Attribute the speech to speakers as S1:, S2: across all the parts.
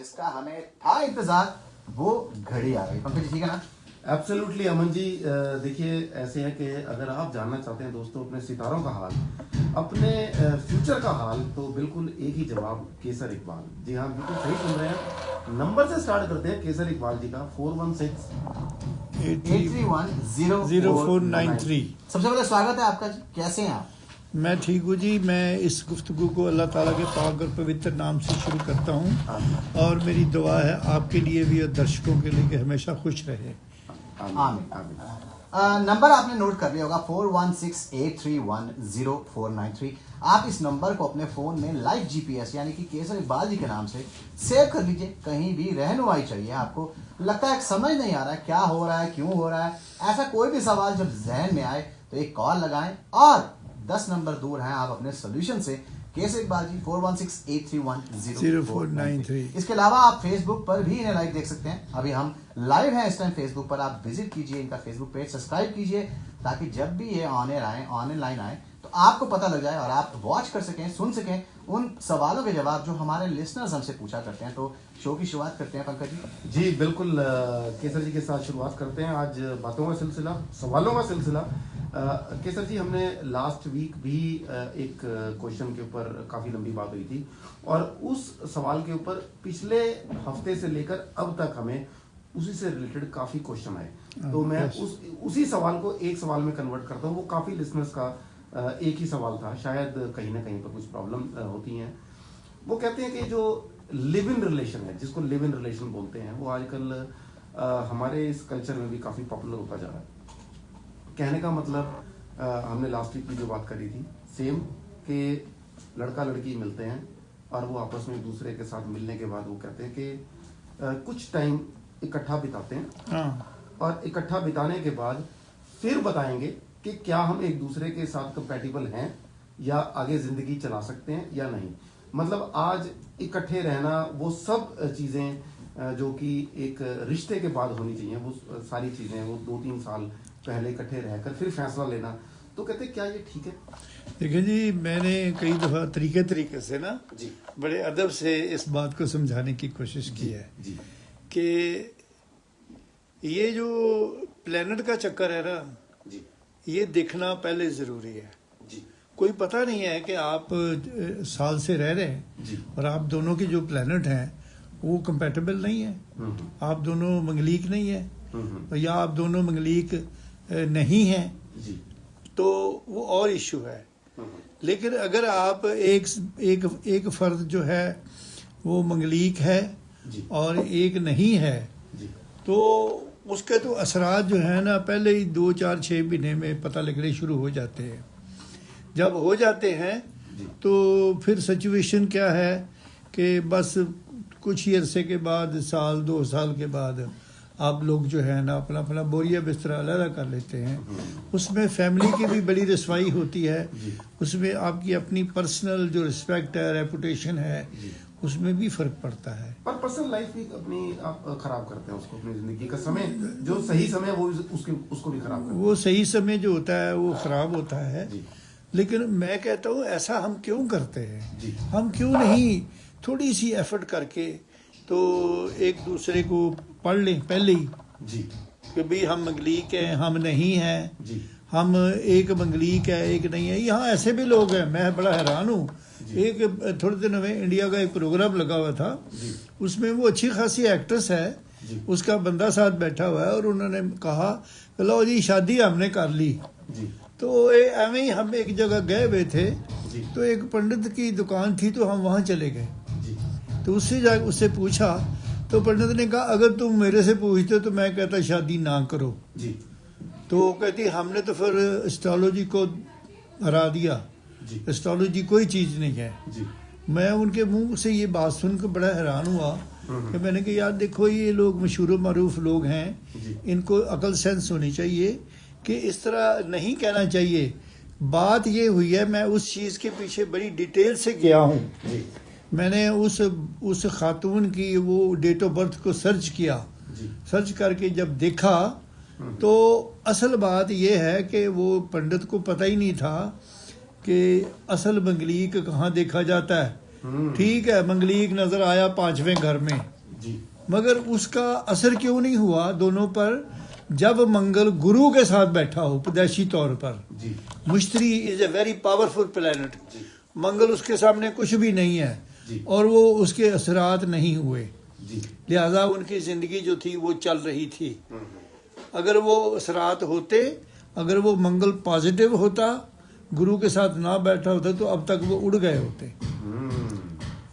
S1: जिसका हमें था इंतजार, वो घड़ी आ गई। पंकज जी ठीक है ना?
S2: एब्सोल्युटली अमन जी, देखिए ऐसे है कि अगर आप जानना चाहते हैं दोस्तों अपने सितारों का हाल, अपने फ्यूचर का हाल, तो बिल्कुल एक ही जवाब, केसर इकबाल। जी हाँ, बिल्कुल सही सुन रहे हैं। नंबर से स्टार्ट करते हैं केसर इकबाल जी का 416
S1: 8310493। सबसे पहले स्वागत है आपका जी, कैसे हैं आप?
S3: मैं ठीक हूँ जी। मैं इस गुफ्तगू को अल्लाह ताला के पाक और पवित्र नाम से शुरू करता हूँ और मेरी दुआ है आपके लिए भी और दर्शकों के लिए कि हमेशा खुश रहे।
S1: आमीन। नंबर आपने नोट कर लिया होगा 4168310493। आप इस नंबर को अपने फोन में लाइव जीपीएस यानी कि केसर इकबाल जी के नाम से सेव कर लीजिए। कहीं भी रहनुमाई चाहिए, आपको लगता है समझ नहीं आ रहा है क्या हो रहा है, क्यों हो रहा है, ऐसा कोई भी सवाल जब जहन में आए तो एक कॉल लगाएं और 10 नंबर दूर हैं आप अपने सोल्यूशन से। केसर इकबाल जी 4168310493। इसके अलावा आप फेसबुक पर भी इन्हें लाइव देख सकते हैं। अभी हम लाइव हैं इस टाइम फेसबुक पर, आप विजिट कीजिए इनका फेसबुक पेज, सब्सक्राइब कीजिए ताकि जब भी ये ऑनलाइन आए तो आपको पता लग जाए और आप वॉच कर सकें, सुन सकें उन सवालों के जवाब जो हमारे लिसनर्स हमसे पूछा करते हैं। तो शो की शुरुआत करते हैं पंकज जी।
S2: जी बिल्कुल, केसर जी के साथ शुरुआत करते हैं। आज बातों का सिलसिला, सवालों का सिलसिला। केसर जी, हमने लास्ट वीक भी एक क्वेश्चन के ऊपर काफ़ी लंबी बात हुई थी और उस सवाल के ऊपर पिछले हफ्ते से लेकर अब तक हमें उसी से रिलेटेड काफ़ी क्वेश्चन आए। तो मैं उसी सवाल को एक सवाल में कन्वर्ट करता हूँ। वो काफ़ी लिसनर्स का एक ही सवाल था, शायद कहीं ना कहीं पर कुछ प्रॉब्लम होती हैं। वो कहते हैं कि जो लिव इन रिलेशन है, जिसको लिव इन रिलेशन बोलते हैं, वो आजकल हमारे इस कल्चर में भी काफ़ी पॉपुलर होता जा रहा है। कहने का मतलब, हमने लास्ट वीक की जो बात करी थी सेम, कि लड़का लड़की मिलते हैं और वो आपस में एक दूसरे के साथ मिलने के बाद वो कहते हैं कि कुछ टाइम इकट्ठा बिताते हैं और इकट्ठा बिताने के बाद फिर बताएंगे कि क्या हम एक दूसरे के साथ कंपैटिबल हैं या आगे जिंदगी चला सकते हैं या नहीं। मतलब आज इकट्ठे रहना, वो सब चीज़ें जो कि एक रिश्ते के बाद होनी चाहिए, वो सारी चीज़ें, वो 2-3 साल पहले इकट्ठे रहकर फिर फैसला लेना, तो कहते क्या ये ठीक है?
S3: देखिए जी, मैंने कई दफ़ा तरीके से ना जी बड़े अदब से इस बात को समझाने की कोशिश की है जी कि ये जो प्लेनेट का चक्कर है ना जी, ये देखना पहले ज़रूरी है जी। कोई पता नहीं है कि आप साल से रह रहे हैं जी और आप दोनों के जो प्लेनेट हैं वो कंपैटिबल नहीं है, आप दोनों मंगलीक नहीं है या आप दोनों मंगलीक नहीं है जी, तो वो और इशू है। लेकिन अगर आप एक फर्द जो है वो मंगलीक है जी और एक नहीं है जी, तो उसके तो असरात जो है ना पहले ही 2-4-6 महीने में पता लगने शुरू हो जाते हैं। जब हो जाते हैं तो फिर सिचुएशन क्या है कि बस कुछ ही अरसे के बाद, 1-2 साल के बाद आप लोग जो है ना अपना अपना बोरिया बिस्तरा अलग कर लेते हैं। उसमें फैमिली की भी बड़ी रसवाई होती है, उसमें आपकी अपनी पर्सनल जो रिस्पेक्ट है, रेपुटेशन है, उसमें भी फर्क पड़ता है।
S2: पर पर्सनल लाइफ भी अपनी आप खराब करते हैं उसको, अपनी जिंदगी का समय, जो सही समय वो उसको भी खराब करते हैं।
S3: वो सही समय जो होता है वो खराब होता है। लेकिन मैं कहता हूँ ऐसा हम क्यों करते हैं? हम क्यों नहीं थोड़ी सी एफर्ट करके तो एक दूसरे को पढ़ लें पहले ही जी कि भाई हम मंगलीक हैं, हम नहीं हैं जी, हम एक मंगलीक है एक नहीं है। यहाँ ऐसे भी लोग हैं, मैं बड़ा हैरान हूँ। एक थोड़े दिन में इंडिया का एक प्रोग्राम लगा हुआ था, उसमें वो अच्छी खासी एक्ट्रेस है, उसका बंदा साथ बैठा हुआ है और उन्होंने कहा लो जी शादी हमने कर ली जी। तो एवं ही हम एक जगह गए हुए थे तो एक पंडित की दुकान थी, तो हम वहाँ चले गए। तो उससे पूछा तो पंडित ने कहा अगर तुम मेरे से पूछते तो मैं कहता शादी ना करो जी। तो कहती हमने तो फिर एस्ट्रोलॉजी को हरा दिया, एस्ट्रोलॉजी कोई चीज़ नहीं है जी। मैं उनके मुंह से ये बात सुनकर बड़ा हैरान हुआ कि मैंने कहा यार देखो ये लोग मशहूर मरूफ लोग हैं, इनको अकल सेंस होनी चाहिए कि इस तरह नहीं कहना चाहिए। बात ये हुई है, मैं उस चीज़ के पीछे बड़ी डिटेल से गया हूँ। मैंने उस खातून की वो डेट ऑफ बर्थ को सर्च किया, सर्च करके जब देखा तो असल बात ये है कि वो पंडित को पता ही नहीं था कि असल मंगलीक कहाँ देखा जाता है ठीक है, मंगलीक नजर आया 5वें घर में,
S2: जी
S3: मगर उसका असर क्यों नहीं हुआ दोनों पर? जब मंगल गुरु के साथ बैठा हो उपदेशी तौर पर।
S2: जी
S3: मुश्तरी is a very powerful planet,
S2: जी
S3: मंगल उसके सामने कुछ भी नहीं है
S2: जी
S3: और वो उसके असरात नहीं हुए,
S2: जी
S3: लिहाजा उनकी जिंदगी जो थी वो चल रही थी। अगर वो असरात होते, अगर वो मंगल पॉजिटिव होता, गुरु के साथ ना बैठा होता, तो अब तक वो उड़ गए होते।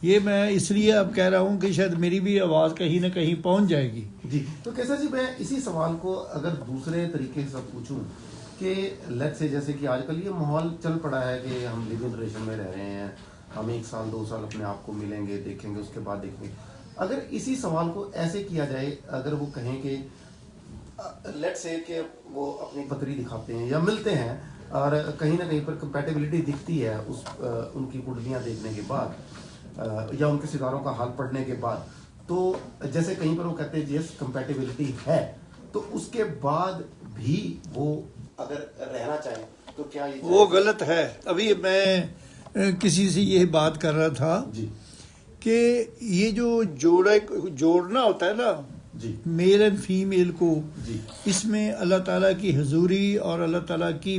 S3: ये मैं इसलिए अब कह रहा हूँ कि शायद मेरी भी आवाज़ कहीं ना कहीं पहुँच जाएगी।
S2: जी। तो कैसा जी, मैं इसी सवाल को अगर दूसरे तरीके से पूछूं कि लेट्स से जैसे कि आजकल ये माहौल चल पड़ा है कि हम लिविंग रिलेशन में रह रहे हैं, हम 1 साल 2 साल अपने आप को मिलेंगे, देखेंगे, उसके बाद देखेंगे। अगर इसी सवाल को ऐसे किया जाए, अगर वो कहें कि लेट्स से कि वो अपनी पत्री दिखाते हैं या मिलते हैं और कहीं ना कहीं पर कंपैटिबिलिटी दिखती है उस उनकी कुंडलियां देखने के बाद या उनके सितारों का हाल पढ़ने के बाद, तो जैसे कहीं पर वो कहते हैं यस कंपैटिबिलिटी है, तो उसके बाद भी वो अगर रहना चाहें तो क्या ये
S3: वो गलत है। अभी मैं किसी से ये बात कर रहा था
S2: जी
S3: कि ये जो जोड़ना होता है ना,
S2: जी
S3: मेल एंड फीमेल को,
S2: जी
S3: इसमें अल्लाह ताला की हुजूरी और अल्लाह ताला की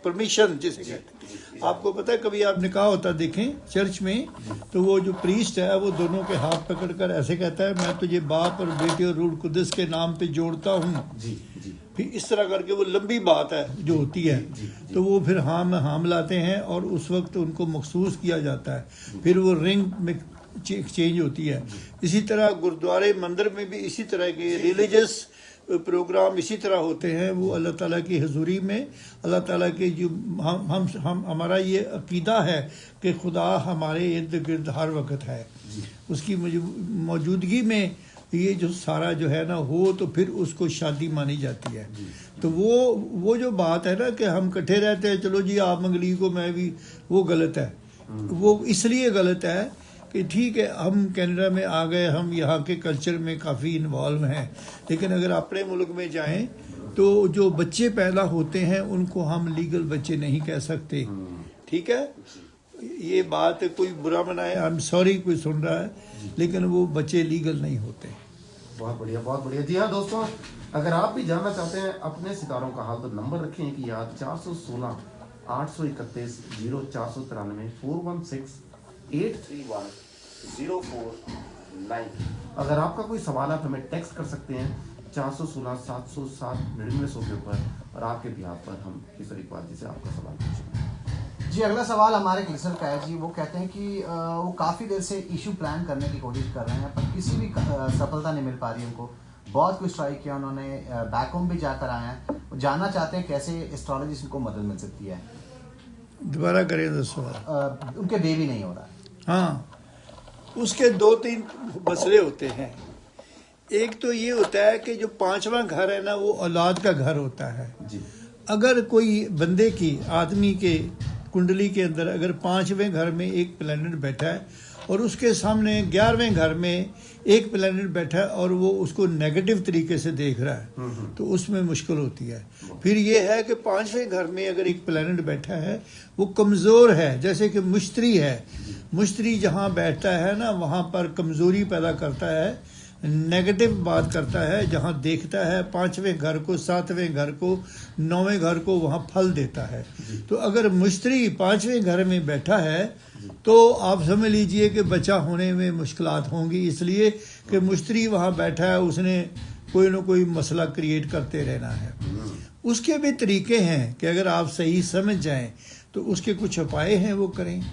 S3: परमिशन जिसे कहते हैं। आपको पता है, कभी आप निकाह होता देखें चर्च में, तो वो जो प्रीस्ट है वो दोनों के हाथ पकड़कर ऐसे कहता है, मैं तुझे बाप और बेटे और रूह कुद्दस के नाम पे जोड़ता हूँ।
S2: जी जी
S3: फिर इस तरह करके वो लंबी बात है जो होती है, तो वो फिर हाम लाते हैं और उस वक्त उनको मखसूस किया जाता है, फिर वो रिंग में चेंज होती है। इसी तरह गुरुद्वारे मंदिर में भी इसी तरह के रिलीजियस प्रोग्राम इसी तरह होते हैं। वो अल्लाह ताला की हुजूरी में, अल्लाह ताला के जो हम हमारा ये अकीदा है कि खुदा हमारे इर्द गिर्द हर वक्त है, उसकी मौजूदगी में ये जो सारा जो है ना हो, तो फिर उसको शादी मानी जाती है। तो वो जो बात है ना कि हम इकट्ठे रहते हैं, चलो जी आप मंगली को मैं भी, वो गलत है। वो इसलिए गलत है कि ठीक है हम कनाडा में आ गए, हम यहाँ के कल्चर में काफ़ी इन्वॉल्व हैं, लेकिन अगर अपने मुल्क में जाएं तो जो बच्चे पैदा होते हैं उनको हम लीगल बच्चे नहीं कह सकते। ठीक है, ये बात कोई बुरा मनाए, आई एम सॉरी कोई सुन रहा है, लेकिन वो बच्चे लीगल नहीं होते।
S2: बहुत बढ़िया, बहुत बढ़िया। जी हाँ दोस्तों, अगर आप भी जानना चाहते हैं अपने सितारों का हाल, तो नंबर रखें कि याद 416 831 0493 416 831-0490। अगर आपका कोई सवाल आप हमें टेक्स्ट कर सकते हैं 416 707 9900 के ऊपर, और आपके बिहाफ पर हम किशोर इकबाल जी से आपका सवाल पूछेंगे।
S1: जी अगला सवाल हमारे एक लिसनर का है जी। वो कहते हैं कि वो काफ़ी देर से इशू प्लान करने की कोशिश कर रहे हैं, पर किसी भी सफलता नहीं मिल पा रही उनको। बहुत कुछ ट्राई किया उन्होंने, बैक होम भी जाकर आए हैं। वो जानना चाहते हैं कैसे एस्ट्रोलॉजी से उनको मदद मिल सकती है।
S3: दोबारा करें तो सवाल।
S1: उनके बेबी नहीं हो रहा है।
S3: हाँ, उसके 2-3 मसले होते हैं। एक तो ये होता है कि जो 5वां घर है ना, वो औलाद का घर होता है
S2: जी।
S3: अगर कोई बंदे की, आदमी के कुंडली के अंदर अगर 5वें घर में एक प्लैनेट बैठा है और उसके सामने 11वें घर में एक प्लैनेट बैठा है और वो उसको नेगेटिव तरीके से देख रहा है, तो उसमें मुश्किल होती है। फिर ये है कि 5वें घर में अगर एक प्लैनेट बैठा है वो कमज़ोर है, जैसे कि मुश्तरी है, मुश्तरी जहाँ बैठता है ना वहाँ पर कमज़ोरी पैदा करता है, नेगेटिव बात करता है। जहाँ देखता है 5वें घर को, 7वें घर को, 9वें घर को, वहाँ फल देता है। तो अगर मुश्तरी 5वें घर में बैठा है तो आप समझ लीजिए कि बच्चा होने में मुश्किलात होंगी, इसलिए कि मुश्तरी वहाँ बैठा है, उसने कोई ना कोई मसला क्रिएट करते रहना है। उसके भी तरीके हैं कि अगर आप सही समझ जाएं तो उसके कुछ उपाय हैं वो करें,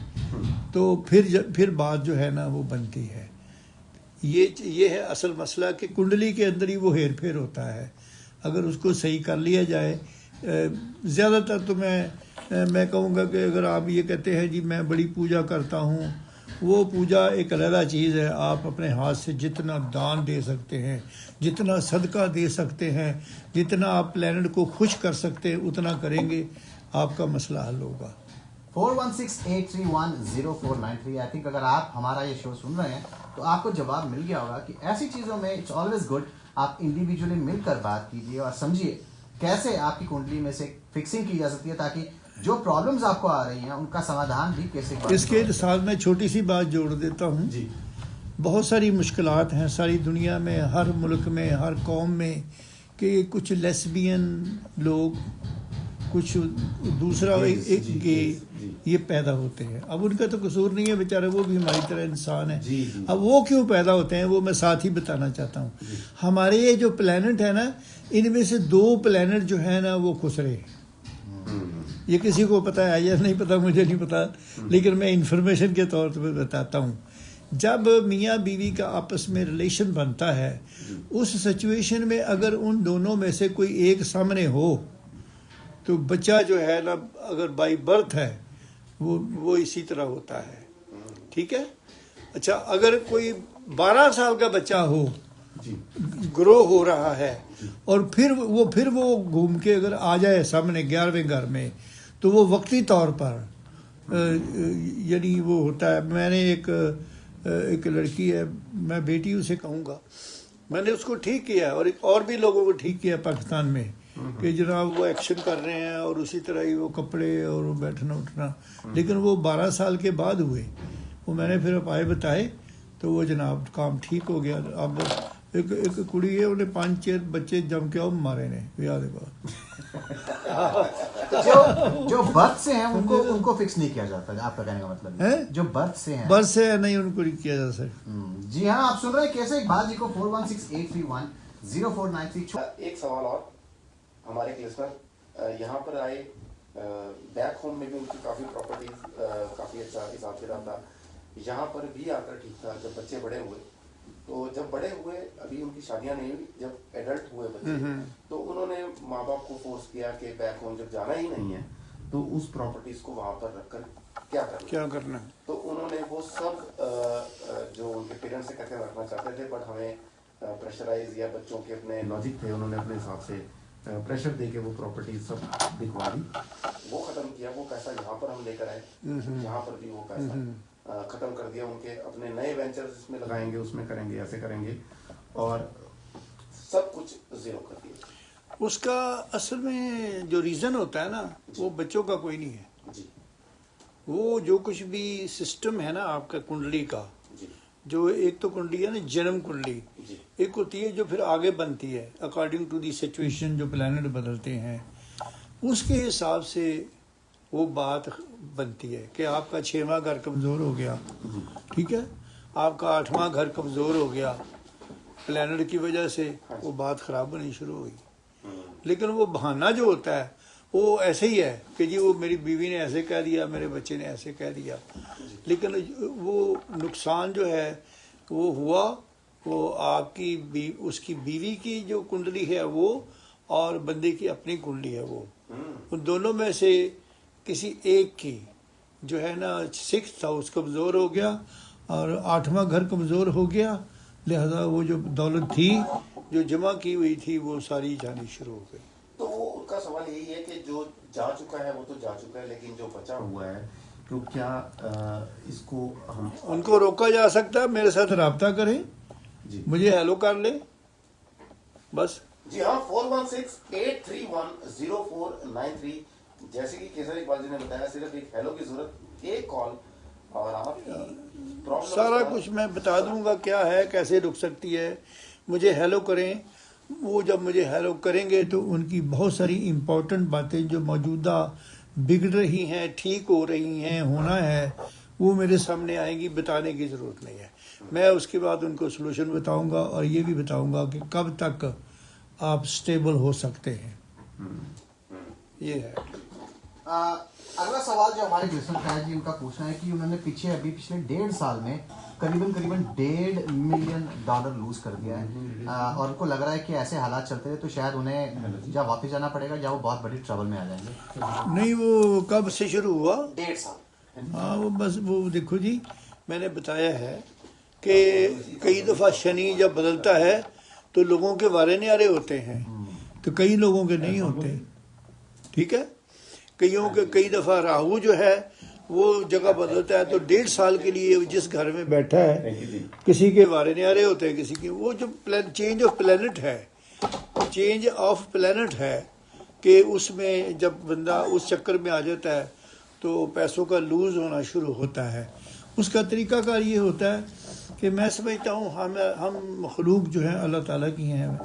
S3: तो फिर बात जो है ना वो बनती है। ये है असल मसला कि कुंडली के अंदर ही वो हेर फेर होता है। अगर उसको सही कर लिया जाए, ज़्यादातर तो मैं कहूँगा कि अगर आप ये कहते हैं जी मैं बड़ी पूजा करता हूँ, वो पूजा एक अलग चीज़ है। आप अपने हाथ से जितना दान दे सकते हैं, जितना सदका दे सकते हैं, जितना आप प्लैनेट को खुश कर सकते हैं, उतना करेंगे, आपका मसला हल होगा।
S1: 4168310493। आई थिंक अगर आप हमारा ये शो सुन रहे हैं तो आपको जवाब मिल गया होगा कि ऐसी चीज़ों में इट्स ऑलवेज गुड आप इंडिविजुअली मिलकर बात कीजिए और समझिए कैसे आपकी कुंडली में से फिक्सिंग की जा सकती है, ताकि जो प्रॉब्लम्स आपको आ रही हैं उनका समाधान भी कैसे करें?
S3: इसके साथ मैं छोटी सी बात जोड़ देता हूँ।
S2: जी
S3: बहुत सारी मुश्किलात हैं सारी दुनिया में, हर मुल्क में, हर कौम में, कि कुछ लेस्बियन लोग, कुछ दूसरा
S2: Gays,
S3: एक
S2: जी,
S3: गे
S2: जी।
S3: ये पैदा होते हैं। अब उनका तो कसूर नहीं है बेचारे, वो भी हमारी तरह इंसान है।
S2: जी, जी।
S3: अब वो क्यों पैदा होते हैं वो मैं साथ ही बताना चाहता हूँ। हमारे ये जो प्लेनेट है ना, इनमें से 2 प्लेनेट जो है ना वो खुसरे हैं। ये किसी को पता है या नहीं पता, मुझे नहीं पता, लेकिन मैं इंफॉर्मेशन के तौर पर बताता हूँ। जब मियाँ बीवी का आपस में रिलेशन बनता है, उस सिचुएशन में अगर उन दोनों में से कोई एक सामने हो तो बच्चा जो है ना, अगर बाई बर्थ है वो इसी तरह होता है। ठीक है। अच्छा, अगर कोई 12 साल का बच्चा हो,
S2: जी
S3: ग्रो हो रहा है, और फिर वो घूम के अगर आ जाए सामने 11वें घर में, तो वो वक्ती तौर पर यानी वो होता है। मैंने एक लड़की है, मैं बेटी उसे कहूँगा, मैंने उसको ठीक किया और और भी लोगों को ठीक किया पाकिस्तान में, कि जनाब वो एक्शन कर रहे हैं और उसी तरह ही वो कपड़े और वो बैठना उठना, लेकिन वो 12 साल के बाद हुए। वो मैंने फिर उपाय बताए तो वो जनाब काम ठीक हो गया। अब एक कुड़ी है, उन्हें 5-6 बच्चे जम के अब मारे ने ब्याह के बाद।
S1: जो बर्थ से हैं उनको फिक्स नहीं किया जाता, आपका कहने का मतलब
S3: है?
S1: जो बर्थ से हैं,
S3: बस से नहीं उनको नहीं किया जा सकता।
S1: जी हाँ, आप सुन रहे हैं कैसे इकबाल जी को 4168310493।
S2: एक सवाल और, हमारे एक लिसनर यहाँ पर आए, बैक होम में भी उनकी काफ़ी प्रॉपर्टीज, काफ़ी अच्छा हिसाब किताब था, यहाँ पर भी आकर ठीक था। जब बच्चे बड़े हुए, तो जब बड़े हुए, अभी उनकी शादियाँ नहीं हुई, जब एडल्ट हुए बच्चे, तो उन्होंने माँ बाप को फोर्स किया कि बैक होम जब जाना ही नहीं है तो उस प्रॉपर्टीज को वहाँ पर रखकर क्या करना है। तो उन्होंने वो सब जो उनके पेरेंट्स से करके रखना चाहते थे, बट हमें प्रेशराइज या बच्चों के अपने लॉजिक थे, उन्होंने अपने हिसाब से प्रेशर दे के वो प्रॉपर्टी सब दिखवा दी, वो खत्म किया। वो पैसा यहाँ पर हम लेकर आए, यहाँ पर भी वो पैसा खत्म कर दिया। उनके अपने नए वेंचर्स इसमें लगाएंगे, उसमें करेंगे, ऐसे करेंगे, और सब कुछ जीरो कर दिया।
S3: उसका असल में जो रीज़न होता है ना, वो बच्चों का कोई नहीं है।
S2: जी
S3: वो जो कुछ भी सिस्टम है ना आपका कुंडली का,
S2: जी
S3: जो एक तो कुंडली है ना जन्म कुंडली,
S2: जी
S3: एक होती है जो फिर आगे बनती है अकॉर्डिंग टू दी सिचुएशन, जो प्लैनेट बदलते हैं उसके हिसाब से वो बात बनती है कि आपका 6वां घर कमज़ोर हो गया, ठीक है, आपका 8वां घर कमज़ोर हो गया प्लैनेट की वजह से, वो बात ख़राब होनी शुरू हुई। लेकिन वो बहाना जो होता है वो ऐसे ही है कि जी वो मेरी बीवी ने ऐसे कह दिया, मेरे बच्चे ने ऐसे कह दिया, लेकिन वो नुकसान जो है वो हुआ, वो आपकी उसकी बीवी की जो कुंडली है वो, और बंदे की अपनी कुंडली है वो, उन दोनों में से किसी एक की जो है ना 6th हाउस कमज़ोर हो गया और 8वां घर कमज़ोर हो गया, लिहाजा वो जो दौलत थी जो जमा की हुई थी वो सारी जानी शुरू हो गई।
S2: तो वो उनका सवाल यही है कि जो जा चुका है वो तो जा चुका है, लेकिन जो बचा हुआ है तो क्या इसको हम
S3: उनको रोका जा सकता है? मेरे साथ रब्ता करें,
S2: जी
S3: मुझे हेलो कर ले बस।
S2: जी हाँ, 4168310493। जैसे कि केसर इकबाल जी ने बताया, सिर्फ एक हेलो की जरूरत, एक कॉल, और आपकी प्रॉब्लम
S3: सारा कुछ मैं बता दूंगा क्या है, कैसे रुक सकती है। मुझे हेलो करें, वो जब मुझे हेलो करेंगे तो उनकी बहुत सारी इम्पोर्टेंट बातें जो मौजूदा बिगड़ रही हैं, ठीक हो रही हैं, होना है, वो मेरे सामने आएंगी, बताने की ज़रूरत नहीं है। मैं उसके बाद उनको सलूशन बताऊंगा और ये भी बताऊंगा कि कब तक आप स्टेबल हो सकते हैं। ये है।
S1: अगला सवाल जो हमारे लिसनर का है जी, उनका पूछना है कि उन्होंने पिछले 1.5 साल में करीबन $1.5 मिलियन लूज कर दिया है, और उनको लग रहा है कि ऐसे हालात चलते रहे तो शायद उन्हें या वापस जाना पड़ेगा या वो बहुत बड़ी ट्रबल में आ जाएंगे।
S3: नहीं, वो कब से शुरू हुआ?
S1: 1.5 साल।
S3: हाँ, वो बस वो देखो जी, मैंने बताया है कि कई दफ़ा शनि जब बदलता है तो लोगों के वारे न्यारे होते हैं, तो कई लोगों के नहीं होते, ठीक है। कईयों के कई दफ़ा राहु जो है वो जगह बदलता है, तो 1.5 साल के लिए जिस घर में बैठा है किसी के वारे न्यारे होते हैं, किसी के, वो जो चेंज ऑफ प्लेनेट है, चेंज ऑफ प्लेनेट है कि उसमें जब बंदा उस चक्कर में आ जाता है तो पैसों का लूज होना शुरू होता है। उसका तरीकाकार ये होता है कि मैं समझता हूँ हम मखलूक जो है अल्लाह ताला की हैं,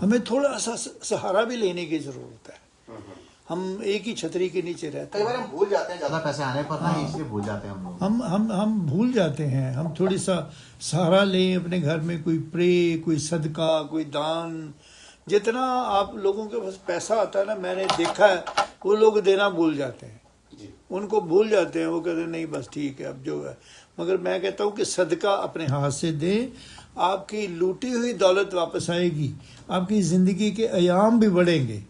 S3: हमें थोड़ा सा सहारा भी लेने की ज़रूरत है। हम एक ही छतरी के नीचे रहते
S1: कई
S3: हैं,
S1: बार हम भूल जाते हैं, ज्यादा पैसे आने पर ना इसलिए भूल जाते हैं हम लोग।
S3: हम भूल जाते हैं। हम थोड़ी सा सहारा लें अपने घर में, कोई प्रे, कोई सदका, कोई दान। जितना आप लोगों के पास पैसा आता है ना, मैंने देखा है वो लोग देना भूल जाते हैं, उनको भूल जाते हैं, वो कहते हैं नहीं बस ठीक है अब जो है। मगर मैं कहता हूँ कि सदका अपने हाथ से दें, आपकी लूटी हुई दौलत वापस आएगी, आपकी ज़िंदगी के अयाम भी बढ़ेंगे।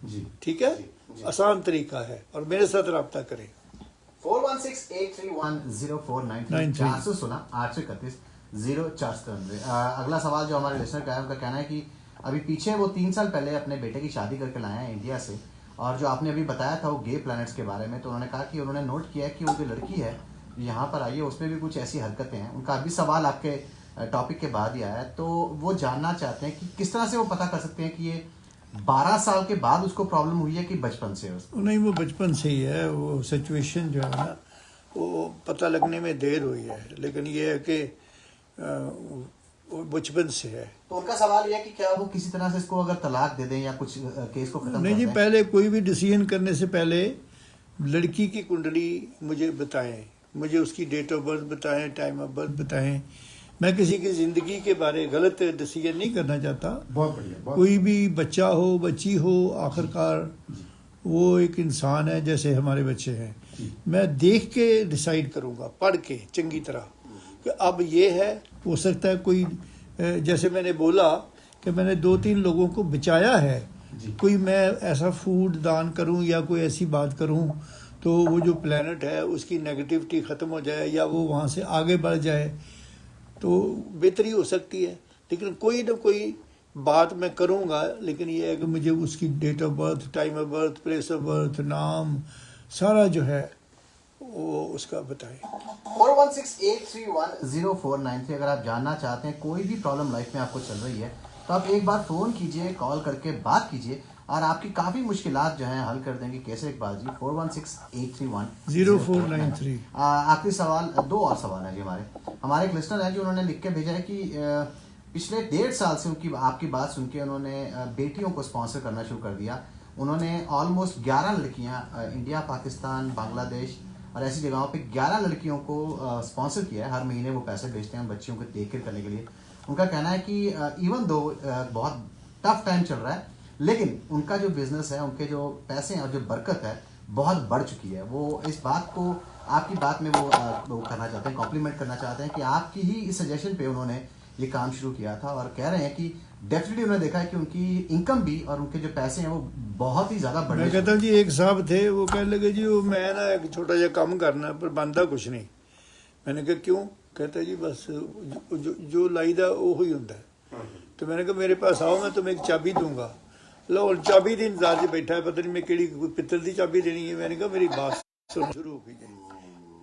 S2: जी
S3: ठीक है, आसान तरीका है, और मेरे साथ रब्ता करें।
S1: 4168310493 416-831-0493। अगला सवाल जो हमारे लिसनर का है, उनका कहना है कि अभी पीछे वो 3 साल पहले अपने बेटे की शादी करके लाए हैं इंडिया से, और जो आपने अभी बताया था वो गे प्लैनेट्स के बारे में, तो उन्होंने कहा कि उन्होंने नोट किया है कि वो जो लड़की है यहाँ पर आई है उसमें भी कुछ ऐसी हरकतें हैं। उनका अभी सवाल आपके टॉपिक के बाद ही आया है, तो वो जानना चाहते हैं कि किस तरह से वो पता कर सकते हैं कि ये 12 साल के बाद उसको प्रॉब्लम हुई है कि बचपन से उसको।
S3: नहीं, वो बचपन से ही है। वो सिचुएशन जो है ना, वो पता लगने में देर हुई है, लेकिन ये है कि वो बचपन से है।
S1: तो उनका सवाल यह है कि क्या वो किसी तरह से इसको अगर तलाक दे दें या कुछ केस को खत्म
S3: नहीं
S1: कर
S3: जी,
S1: दें?
S3: पहले कोई भी डिसीजन करने से पहले लड़की की कुंडली मुझे बताएं, मुझे उसकी डेट ऑफ बर्थ बताएं, टाइम ऑफ बर्थ बताएं। मैं किसी की ज़िंदगी के बारे गलत डिसीजन नहीं करना चाहता।
S2: बहुत बढ़िया।
S3: कोई भी बच्चा हो, बच्ची हो, आखिरकार वो एक इंसान है जैसे हमारे बच्चे हैं। मैं देख के डिसाइड करूँगा, पढ़ के चंगी तरह, कि अब ये है। हो सकता है कोई, जैसे मैंने बोला कि मैंने 2-3 लोगों को बचाया है, कोई मैं ऐसा फूड दान करूं या कोई ऐसी बात करूं तो वो जो प्लेनेट है उसकी नेगेटिविटी ख़त्म हो जाए या वो वहाँ से आगे बढ़ जाए, तो बेहतरी हो सकती है। लेकिन कोई ना कोई बात मैं करूँगा, लेकिन ये है कि मुझे उसकी date of birth, time of birth, place of birth, नाम सारा जो है वो उसका बताएं।
S1: 4168310493। अगर आप जानना चाहते हैं कोई भी प्रॉब्लम लाइफ में आपको चल रही है, तो आप एक बार फ़ोन कीजिए, कॉल करके बात कीजिए, और आपकी काफ़ी मुश्किलात जो हैं हल कर देंगे कैसे इकबाल जी। 4168310493। आखिरी सवाल, 2 और सवाल है जी हमारे एक लिस्टर है जो उन्होंने लिख के भेजा है कि पिछले 1.5 साल से उनकी आपकी बात सुन के उन्होंने बेटियों को स्पॉन्सर करना शुरू कर दिया। उन्होंने ऑलमोस्ट 11 लड़कियां इंडिया, पाकिस्तान, बांग्लादेश और ऐसी जगहों पे 11 लड़कियों को स्पॉन्सर किया है। हर महीने वो पैसे भेजते हैं बच्चियों को देखरेख करने के लिए। उनका कहना है कि इवन दो बहुत टफ टाइम चल रहा है, लेकिन उनका जो बिजनेस है, उनके जो पैसे हैं और जो बरकत है बहुत बढ़ चुकी है। वो इस बात को, आपकी बात में वो करना चाहते हैं, कॉम्प्लीमेंट करना चाहते हैं कि आपकी ही इस सजेशन पे उन्होंने ये काम शुरू किया था, और कह रहे हैं कि डेफिनेटली उन्होंने देखा है कि उनकी इनकम भी और उनके जो पैसे हैं वो बहुत ही ज़्यादा बढ़।
S3: मैं कहता हूँ जी, एक साहब थे, वो कहने लगे जी वो मैं ना एक छोटा सा काम करना पर बनता कुछ नहीं। मैंने कहा क्यों? कहता जी बस जो लाइदा वो ही होता है। तो मैंने कहा मेरे पास आओ, मैं तुम्हें एक चाबी दूंगा। लो चाबी दी इंतजार से बैठा है, पता नहीं मैं केड़ी पित्तल की चाबी देनी है। मैंने कहा मेरी बात सुन, शुरू हो गई।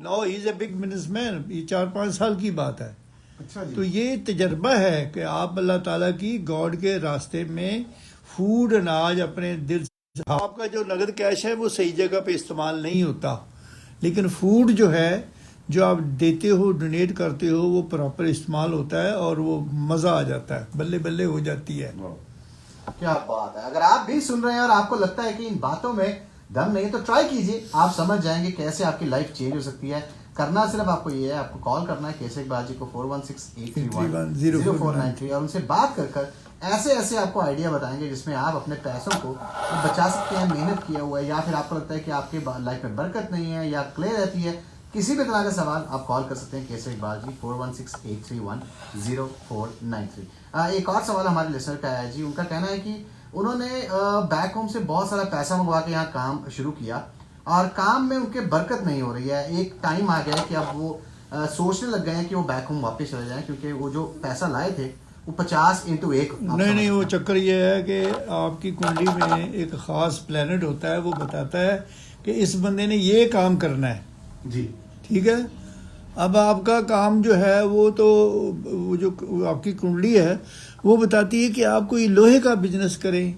S3: Now he is a big businessman. ये 4-5 साल की बात है।
S2: अच्छा जी।
S3: तो ये तजर्बा है कि आप अल्लाह ताला की गॉड के रास्ते में फूड, अनाज अपने दिल से, आपका जो नगद कैश है वो सही जगह पे इस्तेमाल नहीं होता, लेकिन फूड जो है, जो आप देते हो, डोनेट करते हो, वो प्रॉपर इस्तेमाल होता है और वो मज़ा आ जाता है, बल्ले बल्ले हो जाती है।
S1: क्या बात है। अगर आप भी सुन रहे हैं और आपको लगता है कि इन बातों में दम नहीं है, तो ट्राई कीजिए, आप समझ जाएंगे कैसे आपकी लाइफ चेंज हो सकती है। करना सिर्फ आपको ये है, आपको कॉल करना है केसर इकबाल जी को 4168310493 और उनसे बात कर ऐसे ऐसे आपको आइडिया बताएंगे जिसमें आप अपने पैसों को बचा सकते हैं, मेहनत किया हुआ है, या फिर आपको लगता है कि आपके लाइफ में बरकत नहीं है या क्ले रहती है, किसी भी तरह का सवाल आप कॉल कर सकते हैं केसर इकबाल जी 4168310493। एक और सवाल हमारे लिसनर का है जी, उनका कहना है कि उन्होंने बैक होम से बहुत सारा पैसा मंगवा के यहाँ काम शुरू किया और काम में उनके बरकत नहीं हो रही है। एक टाइम आ गया है कि अब वो सोचने लग गए हैं कि वो बैक होम वापस चले जाएं, क्योंकि वो जो पैसा लाए थे वो 50x1।
S3: नहीं, वो चक्कर ये है कि आपकी कुंडली में एक ख़ास प्लेनेट होता है, वो बताता है कि इस बंदे ने ये काम करना है
S2: जी।
S3: ठीक है। अब आपका काम जो है वो तो, वो जो आपकी कुंडली है वो बताती है कि आप कोई लोहे का बिजनेस करें,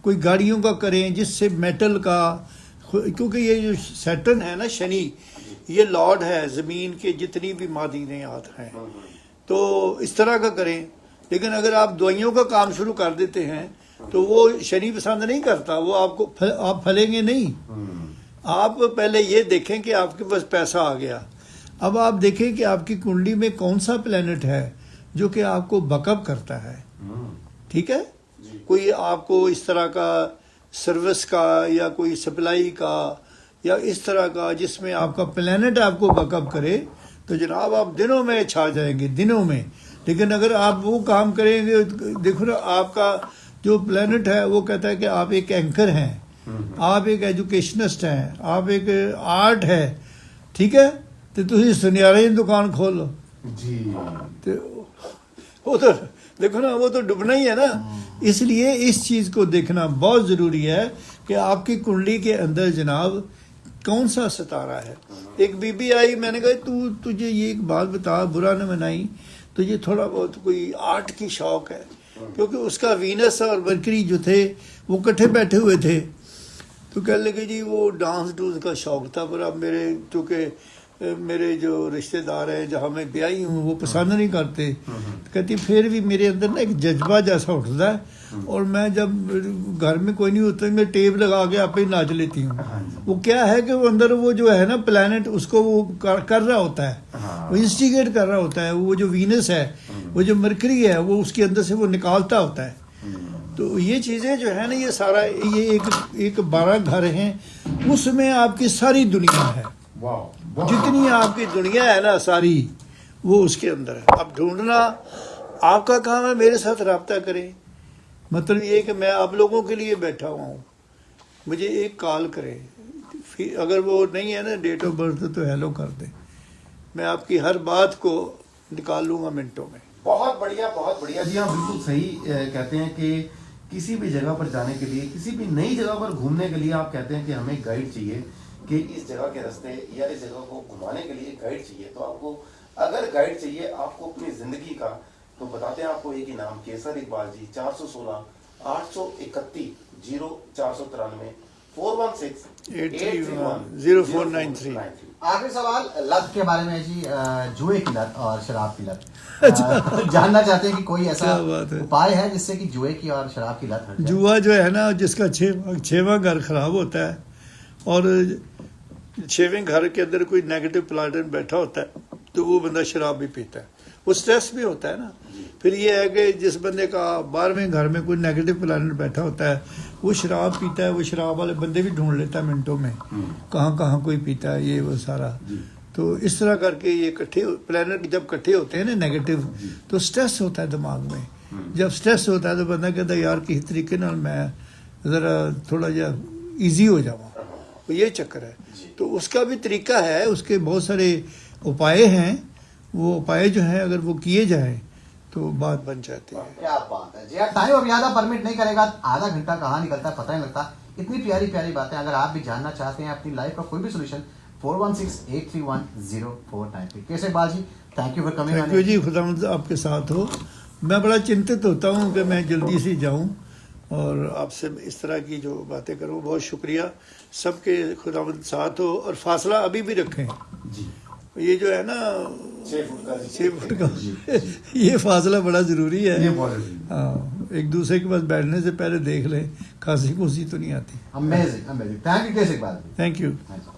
S3: कोई गाड़ियों का करें जिससे मेटल का, क्योंकि ये जो सैटर्न है ना, शनि, ये लॉर्ड है ज़मीन के जितनी भी मादनियात हैं, तो इस तरह का करें। लेकिन अगर आप दवाइयों का काम शुरू कर देते हैं तो वो शनि पसंद नहीं करता, वो आप फलेंगे नहीं। आप पहले ये देखें कि आपके पास पैसा आ गया, अब आप देखें कि आपकी कुंडली में कौन सा प्लेनेट है जो कि आपको बकअप करता है। ठीक है, कोई आपको इस तरह का सर्विस का या कोई सप्लाई का या इस तरह का जिसमें आपका प्लेनेट आपको बकअप करे, तो जनाब आप दिनों में छा जाएंगे, दिनों में। लेकिन अगर आप वो काम करेंगे, देखो ना, आपका जो प्लेनेट है वो कहता है कि आप एक एंकर हैं, आप एक एजुकेशनिस्ट हैं, आप एक आर्ट है, ठीक है, तो तुम सुनियारे की दुकान खोल लो
S2: जी,
S3: तो वो तो देखो ना, वो तो डूबना ही है ना। इसलिए इस चीज़ को देखना बहुत ज़रूरी है कि आपकी कुंडली के अंदर जनाब कौन सा सितारा है। एक बीबी आई, मैंने कहा तुझे ये एक बात बता, बुरा न मनाई, तुझे थोड़ा बहुत कोई आर्ट की शौक है, क्योंकि उसका वीनस और मरकरी जो थे वो इकट्ठे बैठे हुए थे। तो कह लगे जी वो डांस डूंस का शौक था, पर अब मेरे चूँकि मेरे जो रिश्तेदार हैं जहाँ मैं ब्याही हूँ वो पसंद नहीं करते। कहती फिर भी मेरे अंदर ना एक जज्बा जैसा उठता है, और मैं जब घर में कोई नहीं होता मैं टेप लगा के आप ही नाच लेती हूँ। वो क्या है कि वो अंदर वो जो है ना प्लैनेट, उसको वो कर रहा होता है, वो इंस्टिगेट कर रहा होता है, वो जो वीनस है, वो जो मरकरी है, वो उसके अंदर से वो निकालता होता है। तो ये चीज़ें जो है ना, ये सारा ये एक 12 घर हैं, उसमें आपकी सारी दुनिया है, जितनी आपकी दुनिया है ना सारी, वो उसके अंदर है। अब ढूंढना आपका काम है, मेरे साथ रब्ता करें। मतलब ये कि मैं आप लोगों के लिए बैठा हुआ हूँ, मुझे एक कॉल करें, फिर अगर वो नहीं है ना डेट ऑफ बर्थ तो हेलो कर दें, मैं आपकी हर बात को निकाल लूँगा मिनटों में।
S2: बहुत बढ़िया, बहुत बढ़िया जी। हाँ, बिल्कुल सही कहते हैं कि किसी भी जगह पर जाने के लिए, किसी भी नई जगह पर घूमने के लिए आप कहते हैं कि हमें गाइड चाहिए, कि इस जगह के रास्ते या इस जगह को घुमाने के लिए गाइड चाहिए। तो आपको अगर गाइड चाहिए आपको अपनी जिंदगी का, तो बताते हैं आपको एक ही नाम, केसर इकबाल जी, 416 831 0493 416
S3: 0493।
S1: आखिरी सवाल लत के बारे में है जी, जुए की लत और शराब की लत। जानना चाहते हैं कि कोई ऐसा उपाय है जिससे कि जुए की और शराब की लत हट जाए।
S3: जुआ जो है ना, जिसका छेवां घर खराब होता है और 6वें घर के अंदर कोई नेगेटिव प्लैनेट बैठा होता है, तो वो बंदा शराब भी पीता है, वो स्ट्रेस भी होता है ना। फिर ये है कि जिस बंदे का 12वें घर में कोई नेगेटिव प्लैनेट बैठा होता है, वो शराब पीता है, वो शराब वाले बंदे भी ढूंढ लेता है मिनटों में, कहाँ कहाँ कोई पीता है, ये वो सारा। तो इस तरह करके ये इकट्ठे प्लैनेट जब इकट्ठे होते हैं ना नेगेटिव, तो स्ट्रेस होता है दिमाग में। जब स्ट्रेस होता है तो बंदा कहता है यार किसी तरीके नाल मैं ज़रा थोड़ा जा ईजी हो जाऊँ, तो ये चक्कर है। तो उसका भी तरीका है, उसके बहुत सारे उपाय हैं, वो उपाय जो हैं अगर वो किए जाएं तो बात बन जाती है।
S1: क्या बात है जी, टाइम अब ज़्यादा परमिट नहीं करेगा, आधा घंटा कहाँ निकलता है पता नहीं लगता। इतनी प्यारी प्यारी बातें, अगर आप भी जानना चाहते हैं अपनी लाइफ का कोई भी सोल्यूशन, 4168310493। कैसे Iqbal ji, thank you for coming.
S3: Thank you जी, खुदावंद आपके साथ हो। मैं बड़ा चिंतित होता हूँ कि मैं जल्दी से जाऊँ और आपसे इस तरह की जो बातें करूँ। बहुत शुक्रिया, सबके खुदावंद साथ हो और फासला अभी भी रखें
S2: जी।
S3: ये जो है ना
S2: 6 फुट
S3: का ये फासला बड़ा ज़रूरी है।
S2: ये बहुत ज़रूरी है।
S3: हाँ, एक दूसरे के पास बैठने से पहले देख लें खांसी खुशी तो नहीं आती।
S1: अमेजिंग अमेजिंग, थैंक यू कैसे Iqbal.
S3: Thank you.
S1: Thank you.